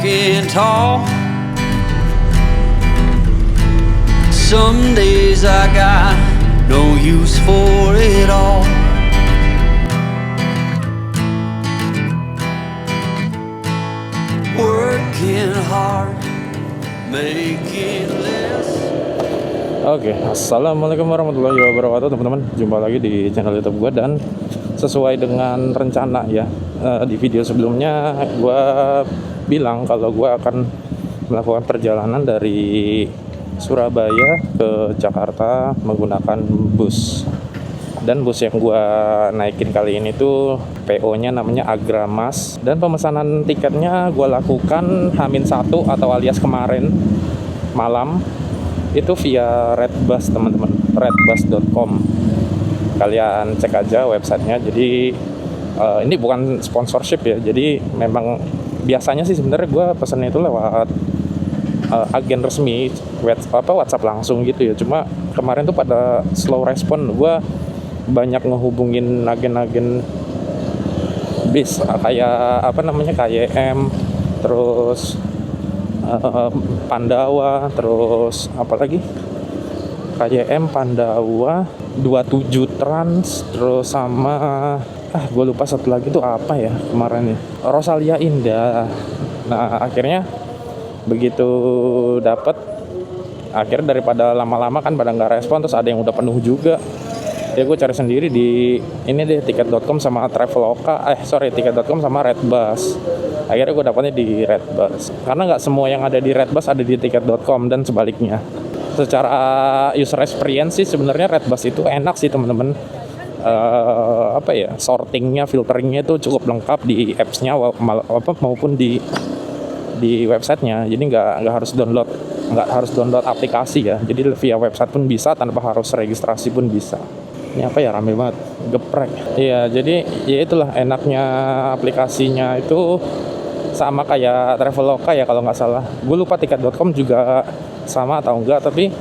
walking tall. Some days I got no use for it all. Working hard, making less. Oke, assalamualaikum warahmatullahi wabarakatuh teman-teman. Jumpa lagi di channel YouTube gue, dan sesuai dengan rencana ya, di video sebelumnya gue bilang kalau gue akan melakukan perjalanan dari Surabaya ke Jakarta menggunakan bus. Dan bus yang gue naikin kali ini tuh PO-nya namanya Agramas, dan pemesanan tiketnya gue lakukan H-1 atau alias kemarin malam itu via Redbus teman-teman, redbus.com. Kalian cek aja websitenya. Jadi ini bukan sponsorship ya, jadi memang biasanya sih sebenarnya gue pesannya itu lewat agen resmi, WhatsApp langsung gitu ya. Cuma kemarin tuh pada slow respon, gue banyak ngehubungin agen-agen bis kayak KYM, terus Pandawa, terus apalagi KYM, Pandawa, 27 Trans, terus sama gue lupa satu lagi tuh apa ya kemarin ya, Rosalia Indah. Nah akhirnya begitu dapet, akhirnya daripada lama-lama kan pada nggak respon, terus ada yang udah penuh juga ya, gue cari sendiri di ini deh, tiket.com sama Traveloka, tiket.com sama Redbus. Akhirnya gue dapetnya di Redbus, karena nggak semua yang ada di Redbus ada di tiket.com dan sebaliknya. Secara user experience sih sebenarnya Redbus itu enak sih teman-teman. Sortingnya, filteringnya itu cukup lengkap di apps-nya maupun di websitenya. Jadi nggak harus download aplikasi ya. Jadi via website pun bisa, tanpa harus registrasi pun bisa. Ini apa ya, rame banget, geprek. Iya, jadi ya itulah enaknya aplikasinya itu, sama kayak Traveloka ya kalau nggak salah. Gue lupa tiket.com juga sama atau enggak, tapi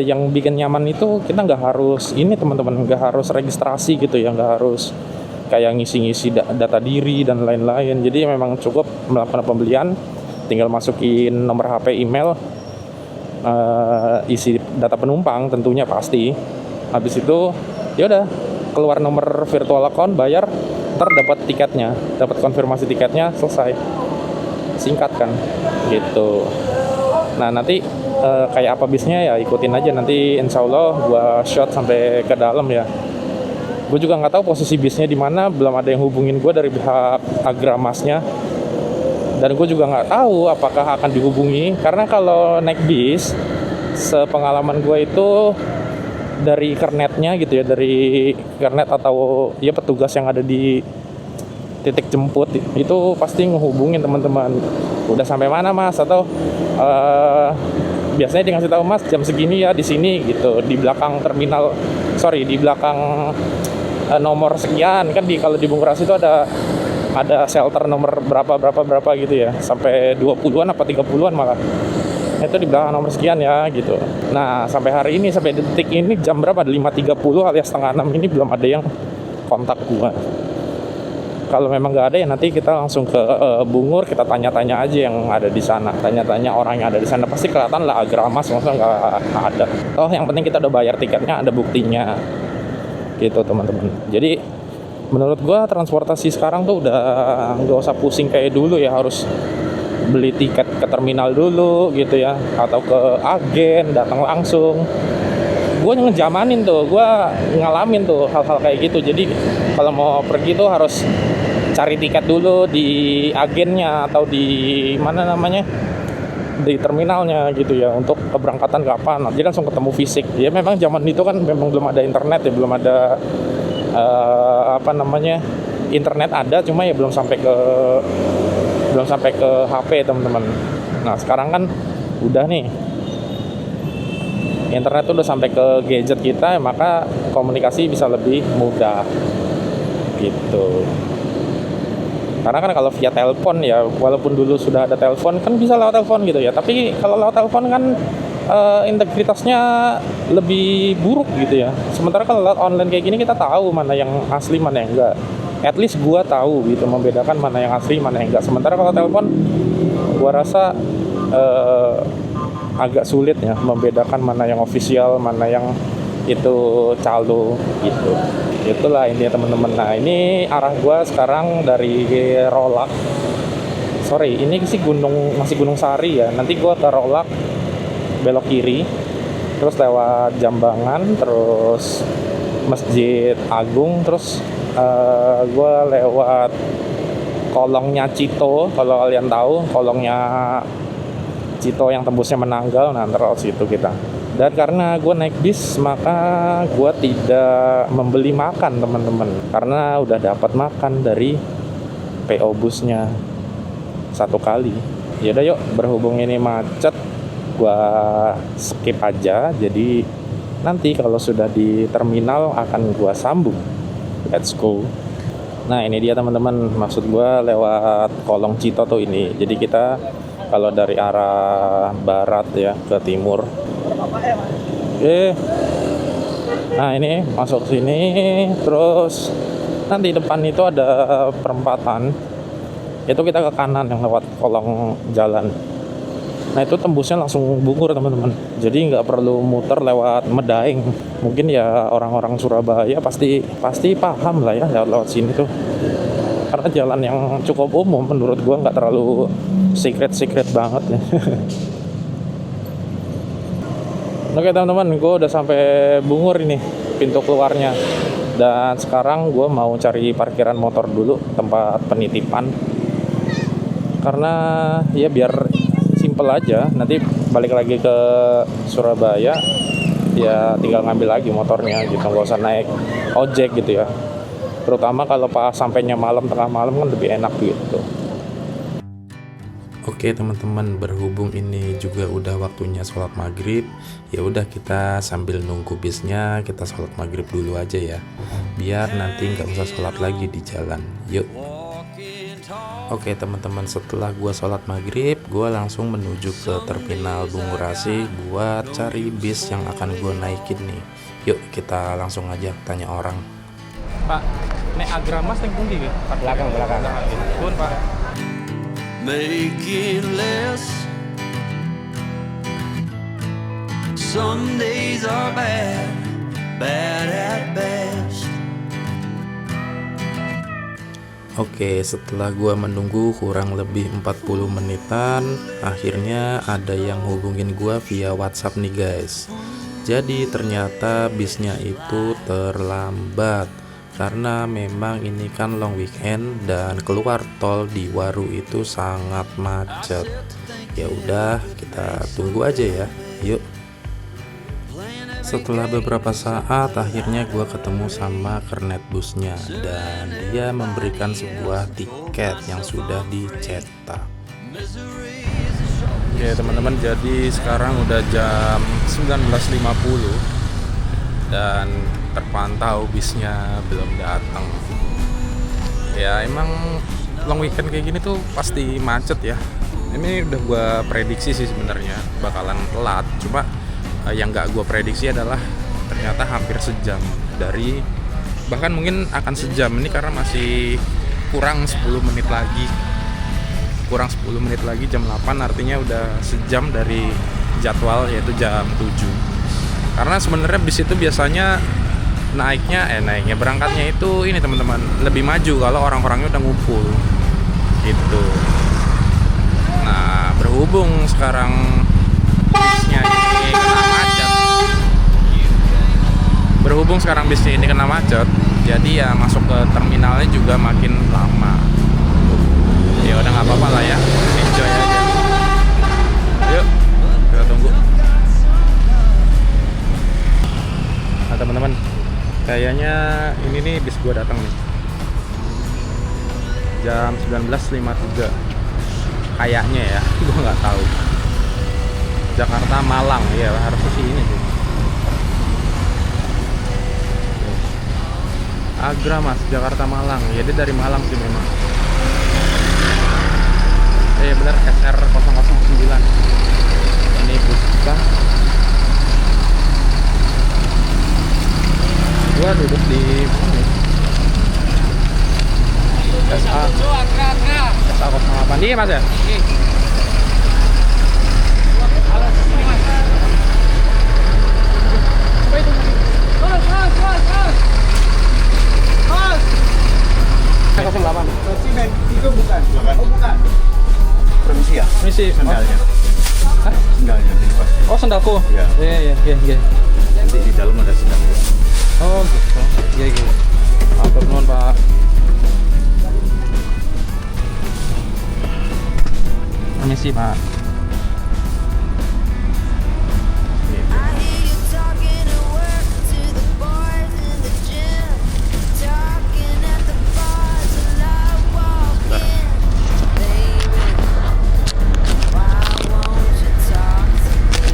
yang bikin nyaman itu kita nggak harus ini teman-teman, nggak harus registrasi gitu ya, nggak harus kayak ngisi-ngisi data diri dan lain-lain. Jadi memang cukup melakukan pembelian, tinggal masukin nomor HP, email, isi data penumpang tentunya pasti. Habis itu ya udah keluar nomor virtual account, bayar, ntar dapat tiketnya, dapat konfirmasi tiketnya, selesai. Singkat kan gitu. Nah nanti kayak apa bisnya ya ikutin aja, nanti insya Allah gua shot sampai ke dalam ya. Gue juga nggak tahu posisi bisnya di mana, belum ada yang hubungin gue dari pihak Agramasnya, dan gue juga nggak tahu apakah akan dihubungi, karena kalau naik bis sepengalaman gue itu dari kernetnya gitu ya, dari kernet atau ya petugas yang ada di titik jemput itu pasti ngehubungin teman-teman, udah sampai mana mas, atau biasanya dikasih tahu mas jam segini ya di sini gitu, di belakang terminal, di belakang nomor sekian kan, kalau di Bungkuras itu ada shelter nomor berapa gitu ya, sampai 20-an apa 30-an malah. Itu di belakang nomor sekian ya gitu. Nah sampai hari ini, sampai detik ini jam berapa, 5.30 alias setengah 6 ini belum ada yang kontak gua. Kalau memang nggak ada ya nanti kita langsung ke Bungur, kita tanya-tanya aja yang ada di sana, tanya-tanya orang yang ada di sana, pasti kelihatan lah Agramas, maksudnya nggak ada. Oh yang penting kita udah bayar tiketnya, ada buktinya gitu teman-teman. Jadi menurut gua transportasi sekarang tuh udah nggak usah pusing kayak dulu ya, harus beli tiket ke terminal dulu gitu ya, atau ke agen datang langsung. Gue ngejamanin tuh, gue ngalamin tuh hal-hal kayak gitu. Jadi kalau mau pergi tuh harus cari tiket dulu di agennya atau di mana namanya, di terminalnya gitu ya, untuk keberangkatan kapan. Jadi langsung ketemu fisik. Ya memang zaman itu kan memang belum ada internet ya, belum ada internet ada, cuma ya belum sampai ke HP teman-teman. Nah sekarang kan udah nih, internet tuh udah sampai ke gadget kita, maka komunikasi bisa lebih mudah gitu. Karena kan kalau via telepon ya, walaupun dulu sudah ada telepon kan bisa lewat telepon gitu ya, tapi kalau lewat telepon kan integritasnya lebih buruk gitu ya. Sementara kalau lewat online kayak gini kita tahu mana yang asli mana yang enggak. At least gua tahu gitu, membedakan mana yang asli mana yang enggak. Sementara kalau telepon gua rasa agak sulit ya membedakan mana yang official, mana yang itu calo gitu. Itulah intinya teman-teman. Nah ini arah gua sekarang dari Rolak. Sorry, ini sih masih Gunung Sari ya. Nanti gua ke Rolak, belok kiri, terus lewat Jambangan, terus Masjid Agung, terus gua lewat kolongnya Cito. Kalau kalian tahu kolongnya Cito yang tembusnya Menanggal, nah terus itu kita. Dan karena gue naik bis, maka gue tidak membeli makan teman-teman, karena udah dapat makan dari PO busnya satu kali. Yaudah yuk, berhubung ini macet, gue skip aja. Jadi nanti kalau sudah di terminal akan gue sambung. Let's go. Nah ini dia teman-teman, maksud gue lewat kolong Cito tuh ini. Jadi kita kalau dari arah barat ya ke timur. Oke. Nah ini masuk sini, terus nanti depan itu ada perempatan. Itu kita ke kanan yang lewat kolong jalan. Nah itu tembusnya langsung Bungur teman-teman. Jadi nggak perlu muter lewat Medaeng. Mungkin ya orang-orang Surabaya pasti paham lah ya lewat sini tuh. Karena jalan yang cukup umum menurut gua, nggak terlalu secret banget ya. Oke teman-teman, gue udah sampai Bungur ini, pintu keluarnya. Dan sekarang gue mau cari parkiran motor dulu, tempat penitipan. Karena ya biar simple aja, nanti balik lagi ke Surabaya, ya tinggal ngambil lagi motornya gitu, nggak usah naik ojek gitu ya. Terutama kalau pas sampainya malam, tengah malam kan lebih enak gitu. Oke teman-teman, berhubung ini juga udah waktunya sholat maghrib, ya udah kita sambil nunggu bisnya kita sholat maghrib dulu aja ya, biar nanti nggak usah sholat lagi di jalan. Yuk. Oke teman-teman, setelah gua sholat maghrib, gua langsung menuju ke terminal Bungurasi buat cari bis yang akan gua naikin nih. Yuk kita langsung aja tanya orang. Pak, nek Agramas yang pundi ke? Belakang. Pun Pak. Make it less. Some days are bad at best. Oke, setelah gua menunggu kurang lebih 40 menitan, akhirnya ada yang hubungin gua via WhatsApp nih guys. Jadi ternyata bisnya itu terlambat karena memang ini kan long weekend dan keluar tol di Waru itu sangat macet. Ya udah, kita tunggu aja ya. Yuk. Setelah beberapa saat, akhirnya gue ketemu sama kernet busnya dan dia memberikan sebuah tiket yang sudah dicetak. Oke teman-teman, jadi sekarang udah jam 19.50 dan terpantau bisnya belum datang. Ya emang long weekend kayak gini tuh pasti macet ya. Ini udah gue prediksi sih sebenarnya bakalan telat. Cuma yang nggak gue prediksi adalah ternyata hampir sejam dari, bahkan mungkin akan sejam ini karena masih kurang 10 menit lagi. Kurang 10 menit lagi jam 8, artinya udah sejam dari jadwal yaitu jam 7. Karena sebenarnya bis itu biasanya naiknya berangkatnya itu ini teman-teman lebih maju kalau orang-orangnya udah ngumpul gitu. Nah berhubung sekarang bisnya ini kena macet, jadi ya masuk ke terminalnya juga makin lama. Ya udah nggak apa-apa lah ya, enjoy aja. Yuk kita tunggu. Nah teman-teman, kayaknya ini nih bis gua datang nih jam 19.53 kayaknya ya. Gua nggak tahu. Jakarta Malang ya, harusnya sih ini sih. Agramas Jakarta Malang, ya dia dari Malang sih memang. Bener, SR009 ini buka. Gua duduk di mana? SA 08. Iya mas ya? Permisi. Sendalnya. Hah? Sendalnya sini Pak. Oh, sendalku. Iya. Iya. Nanti di dalam ada sendalnya. Oh, gitu. Iya. Matur nuwun, Pak. Permisi, Pak. I hear you talking at work to the boys in the gym, talking at the bars and I walk in. Baby, why won't you talk to me?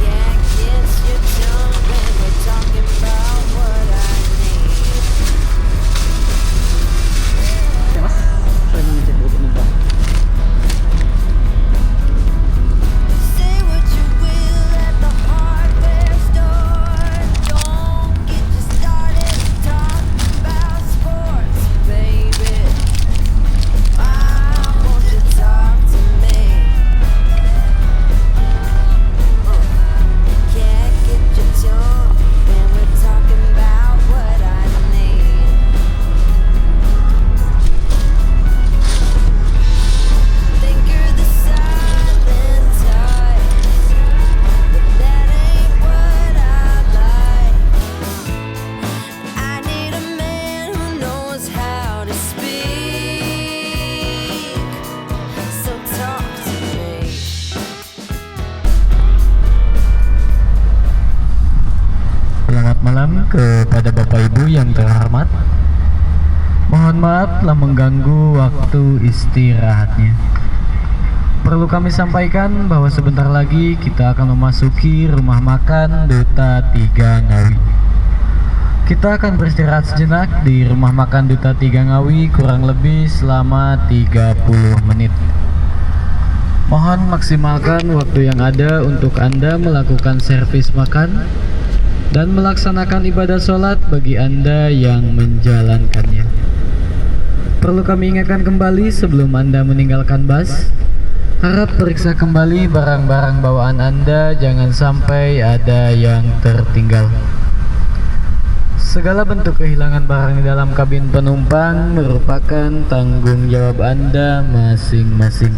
Can't kiss your tongue when we're talking about what I need. Say what you will at the hardware store. Don't get you started talking about sports, baby. Why won't you talk to me? Can't get your tongue when we're talking about what I need. Think you're the silent type, but that ain't what I like. I need a man who knows how to speak, so talk to me. Selamat malam kepada Bapak Ibu yang terhormat. Mohon maaf telah mengganggu waktu istirahatnya. Perlu kami sampaikan bahwa sebentar lagi kita akan memasuki rumah makan Duta Tiga Ngawi. Kita akan beristirahat sejenak di rumah makan Duta Tiga Ngawi kurang lebih selama 30 menit. Mohon maksimalkan waktu yang ada untuk Anda melakukan servis makan dan melaksanakan ibadah sholat bagi Anda yang menjalankannya. Perlu kami ingatkan kembali sebelum Anda meninggalkan bus, harap periksa kembali barang-barang bawaan Anda, jangan sampai ada yang tertinggal. Segala bentuk kehilangan barang di dalam kabin penumpang merupakan tanggung jawab Anda masing-masing.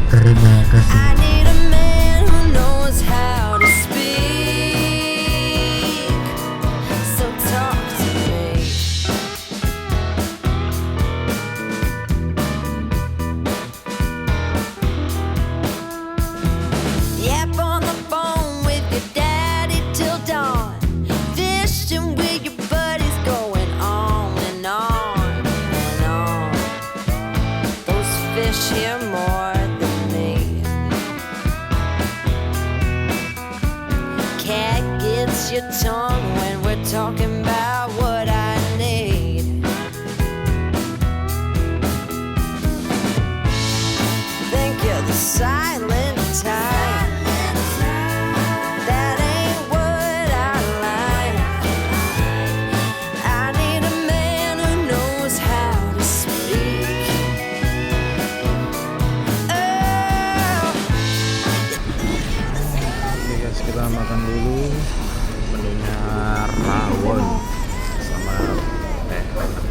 Terima kasih. I need a man who knows how to speak, so talk to me. Yap on the phone with your daddy till dawn, fishing with your buddies, going on and on and on. Those fish hear more than me. Cat gets your tongue when we're talking about what I need. Think you're the silent type, that ain't what I like. I need a man who knows how to speak. Oh. Oke guys, kita makan dulu. Menunya rawon sama teh hangat.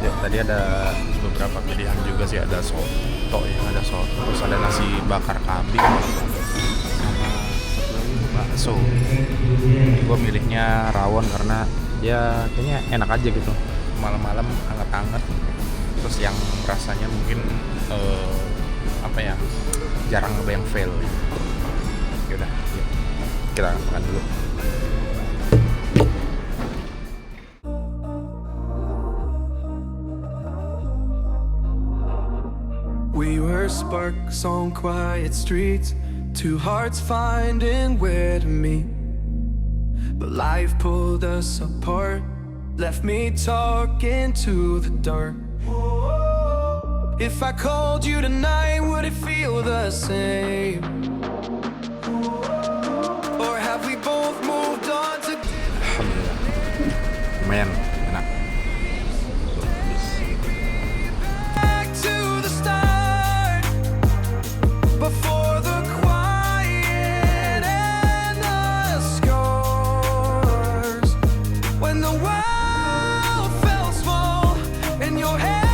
Ya, tadi ada beberapa pilihan juga sih, ada soto ya, ada soto, terus ada nasi bakar kambing sama bakso. Gue milihnya rawon karena ya kayaknya enak aja gitu, malam-malam hangat-hangat. Terus yang rasanya mungkin apa ya, jarang ada yang fail. Yaudah, ya. Kita makan dulu. We were sparks on quiet streets, two hearts finding where to meet. But life pulled us apart, left me talking to the dark. If I called you tonight, would it feel the same? Or have we both moved on to Alhamdulillah, lumayan enak. back to the start, before the quiet and the scars, when the world felt small and your head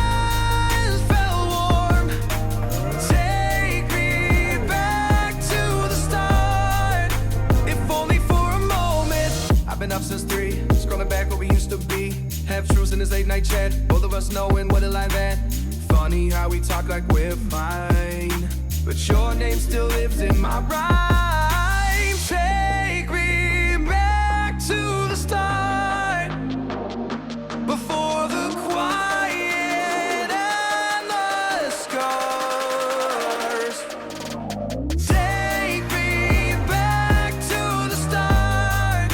night chat, both of us knowing what a life at. Funny how we talk like we're fine, but your name still lives in my rhyme. Take me back to the start, before the quiet and the scars. Take me back to the start,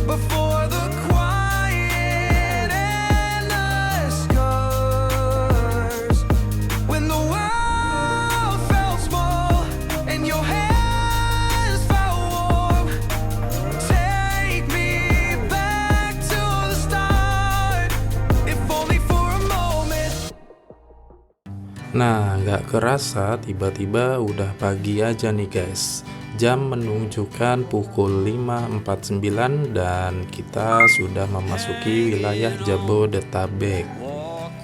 before the quiet and the scars. When the world felt small and your hands felt warm. Take me back to the start, if only for a moment. Nah, nggak kerasa tiba-tiba udah pagi aja nih guys. Jam menunjukkan pukul 5.49 dan kita sudah memasuki wilayah Jabodetabek.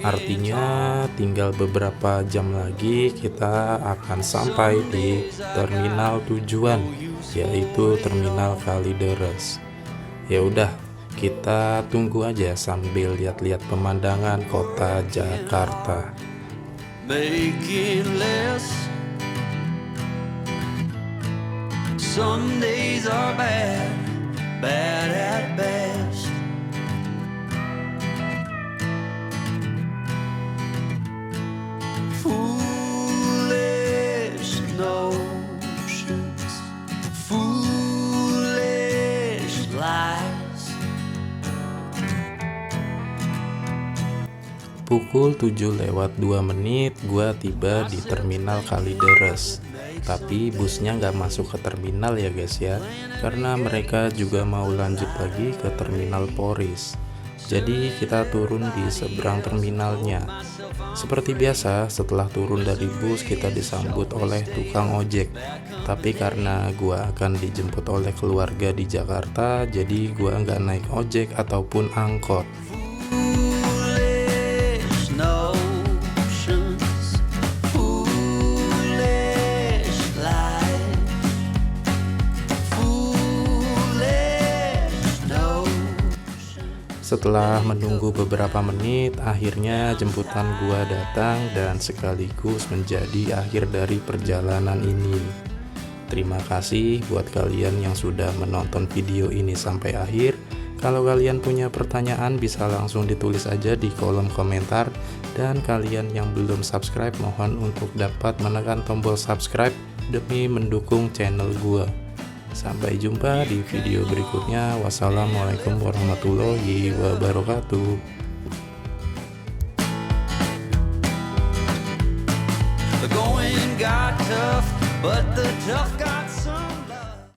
Artinya tinggal beberapa jam lagi kita akan sampai di terminal tujuan, yaitu Terminal Kalideres. Ya udah, kita tunggu aja sambil lihat-lihat pemandangan kota Jakarta. Making less. Some days are bad, bad at best. Foolish notions, foolish lies. Pukul 7:02 gua tiba di Terminal Kalideres. Tapi busnya nggak masuk ke terminal ya guys ya, karena mereka juga mau lanjut lagi ke Terminal Poris. Jadi kita turun di seberang terminalnya. Seperti biasa, setelah turun dari bus kita disambut oleh tukang ojek. Tapi karena gua akan dijemput oleh keluarga di Jakarta, jadi gua nggak naik ojek ataupun angkot. Foolish notions, foolish lies, foolish notions. Setelah menunggu beberapa menit, akhirnya jemputan gua datang dan sekaligus menjadi akhir dari perjalanan ini. Terima kasih buat kalian yang sudah menonton video ini sampai akhir. Kalau kalian punya pertanyaan bisa langsung ditulis aja di kolom komentar. Dan kalian yang belum subscribe mohon untuk dapat menekan tombol subscribe demi mendukung channel gua. Sampai jumpa di video berikutnya. Wassalamualaikum warahmatullahi wabarakatuh. The going got tough, but the tough got